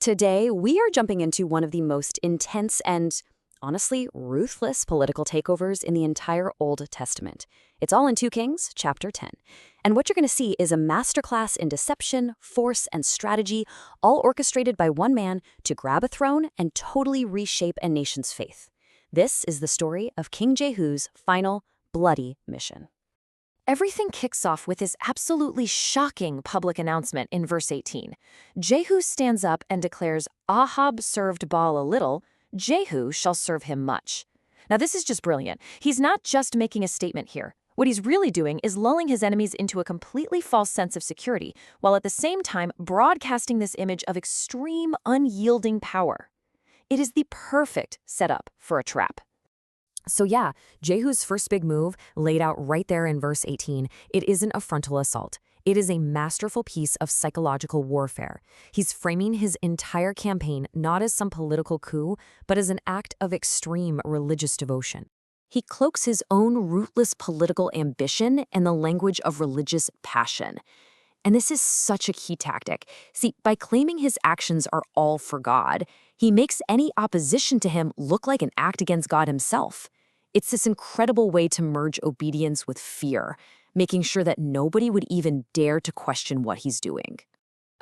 Today, we are jumping into one of the most intense and, honestly, ruthless political takeovers in the entire Old Testament. It's all in 2 Kings, chapter 10. And what you're going to see is a masterclass in deception, force, and strategy, all orchestrated by one man to grab a throne and totally reshape a nation's faith. This is the story of King Jehu's final, bloody mission. Everything kicks off with this absolutely shocking public announcement in verse 18. Jehu stands up and declares, "Ahab served Baal a little, Jehu shall serve him much." Now this is just brilliant. He's not just making a statement here. What he's really doing is lulling his enemies into a completely false sense of security, while at the same time broadcasting this image of extreme, unyielding power. It is the perfect setup for a trap. So yeah, Jehu's first big move, laid out right there in verse 18, it isn't a frontal assault. It is a masterful piece of psychological warfare. He's framing his entire campaign not as some political coup, but as an act of extreme religious devotion. He cloaks his own rootless political ambition in the language of religious passion. And this is such a key tactic. See, by claiming his actions are all for God, he makes any opposition to him look like an act against God himself. It's this incredible way to merge obedience with fear, making sure that nobody would even dare to question what he's doing.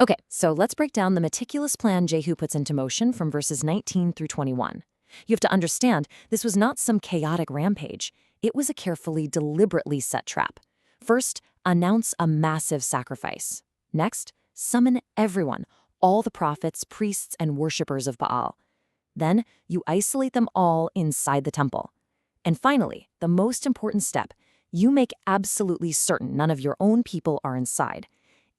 Okay, so let's break down the meticulous plan Jehu puts into motion from verses 19 through 21. You have to understand, this was not some chaotic rampage. It was a carefully, deliberately set trap. First, announce a massive sacrifice. Next, summon everyone, all the prophets, priests, and worshippers of Baal. Then, you isolate them all inside the temple. And finally, the most important step, you make absolutely certain none of your own people are inside.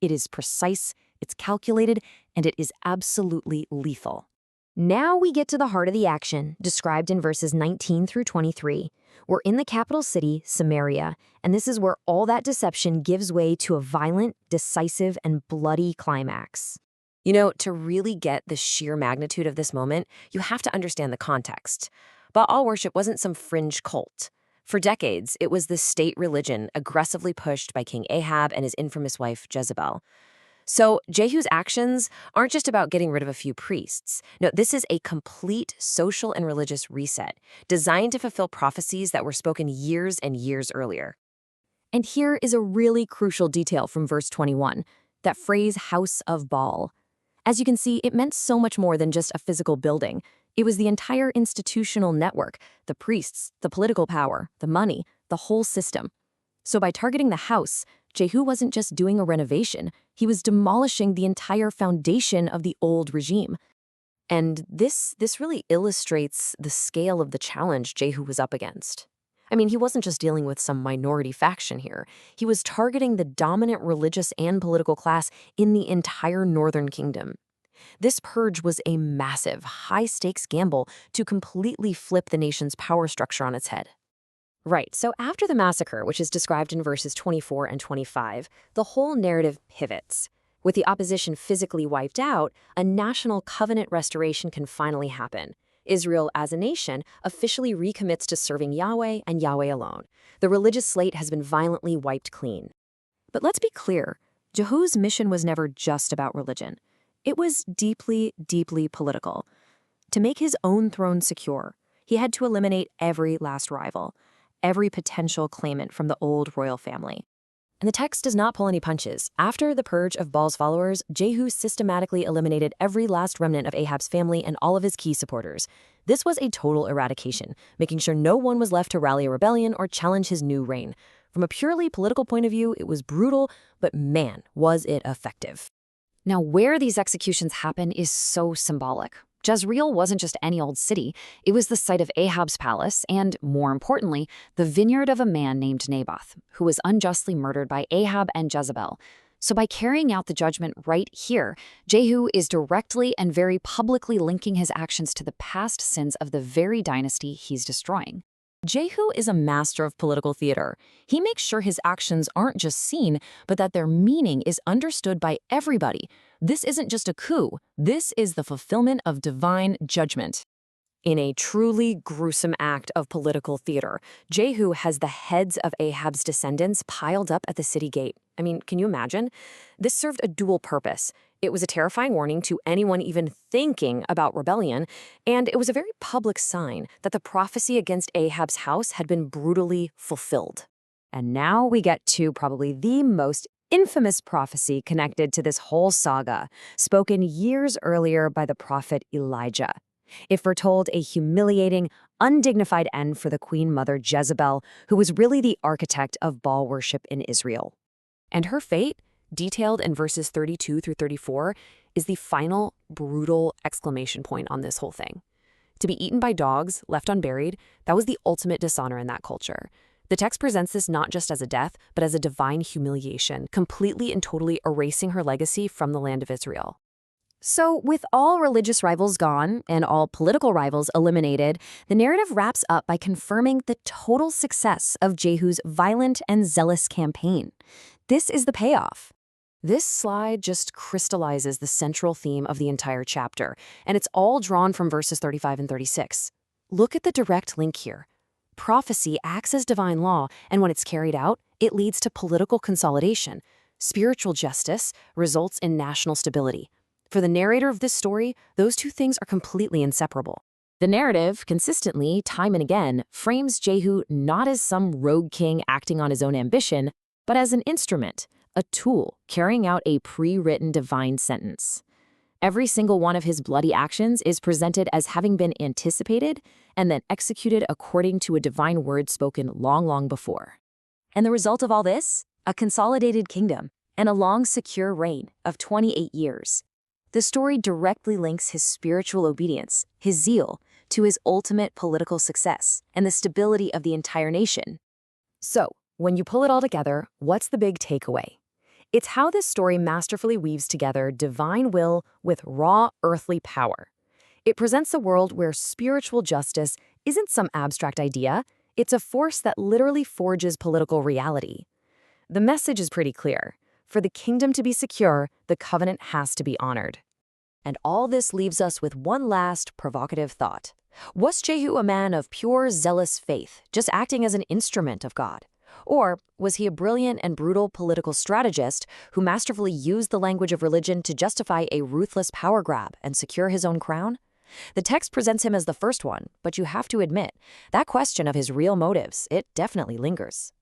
It is precise, it's calculated, and it is absolutely lethal. Now we get to the heart of the action, described in verses 19 through 23. We're in the capital city, Samaria, and this is where all that deception gives way to a violent, decisive, and bloody climax. You know, to really get the sheer magnitude of this moment, you have to understand the context. Baal worship wasn't some fringe cult. For decades, it was the state religion aggressively pushed by King Ahab and his infamous wife, Jezebel. So Jehu's actions aren't just about getting rid of a few priests. No, this is a complete social and religious reset, designed to fulfill prophecies that were spoken years and years earlier. And here is a really crucial detail from verse 21, that phrase, house of Baal. As you can see, it meant so much more than just a physical building. It was the entire institutional network, the priests, the political power, the money, the whole system. So by targeting the house, Jehu wasn't just doing a renovation, he was demolishing the entire foundation of the old regime. And this really illustrates the scale of the challenge Jehu was up against. I mean, he wasn't just dealing with some minority faction here. He was targeting the dominant religious and political class in the entire northern kingdom. This purge was a massive, high-stakes gamble to completely flip the nation's power structure on its head. Right, so after the massacre, which is described in verses 24 and 25, the whole narrative pivots. With the opposition physically wiped out, a national covenant restoration can finally happen. Israel, as a nation, officially recommits to serving Yahweh and Yahweh alone. The religious slate has been violently wiped clean. But let's be clear, Jehu's mission was never just about religion. It was deeply, deeply political. To make his own throne secure, he had to eliminate every last rival, every potential claimant from the old royal family. And the text does not pull any punches. After the purge of Baal's followers, Jehu systematically eliminated every last remnant of Ahab's family and all of his key supporters. This was a total eradication, making sure no one was left to rally a rebellion or challenge his new reign. From a purely political point of view, it was brutal, but man, was it effective. Now, where these executions happen is so symbolic. Jezreel wasn't just any old city. It was the site of Ahab's palace and, more importantly, the vineyard of a man named Naboth, who was unjustly murdered by Ahab and Jezebel. So by carrying out the judgment right here, Jehu is directly and very publicly linking his actions to the past sins of the very dynasty he's destroying. Jehu is a master of political theater. He makes sure his actions aren't just seen, but that their meaning is understood by everybody. This isn't just a coup. This is the fulfillment of divine judgment. In a truly gruesome act of political theater, Jehu has the heads of Ahab's descendants piled up at the city gate. I mean, can you imagine? This served a dual purpose. It was a terrifying warning to anyone even thinking about rebellion, and it was a very public sign that the prophecy against Ahab's house had been brutally fulfilled. And now we get to probably the most infamous prophecy connected to this whole saga, spoken years earlier by the prophet Elijah. It foretold a humiliating, undignified end for the queen mother Jezebel, who was really the architect of Baal worship in Israel. And her fate, detailed in verses 32 through 34, is the final, brutal exclamation point on this whole thing. To be eaten by dogs, left unburied, that was the ultimate dishonor in that culture. The text presents this not just as a death, but as a divine humiliation, completely and totally erasing her legacy from the land of Israel. So, with all religious rivals gone and all political rivals eliminated, the narrative wraps up by confirming the total success of Jehu's violent and zealous campaign. This is the payoff. This slide just crystallizes the central theme of the entire chapter, and it's all drawn from verses 35 and 36. Look at the direct link here. Prophecy acts as divine law, and when it's carried out, it leads to political consolidation. Spiritual justice results in national stability. For the narrator of this story, those two things are completely inseparable. The narrative, consistently, time and again, frames Jehu not as some rogue king acting on his own ambition, but as an instrument, a tool carrying out a pre-written divine sentence. Every single one of his bloody actions is presented as having been anticipated and then executed according to a divine word spoken long, long before. And the result of all this? A consolidated kingdom and a long, secure reign of 28 years. The story directly links his spiritual obedience, his zeal, to his ultimate political success and the stability of the entire nation. So, when you pull it all together, what's the big takeaway? It's how this story masterfully weaves together divine will with raw earthly power. It presents a world where spiritual justice isn't some abstract idea, it's a force that literally forges political reality. The message is pretty clear. For the kingdom to be secure, the covenant has to be honored. And all this leaves us with one last provocative thought. Was Jehu a man of pure, zealous faith, just acting as an instrument of God? Or was he a brilliant and brutal political strategist who masterfully used the language of religion to justify a ruthless power grab and secure his own crown? The text presents him as the first one, but you have to admit, that question of his real motives, it definitely lingers.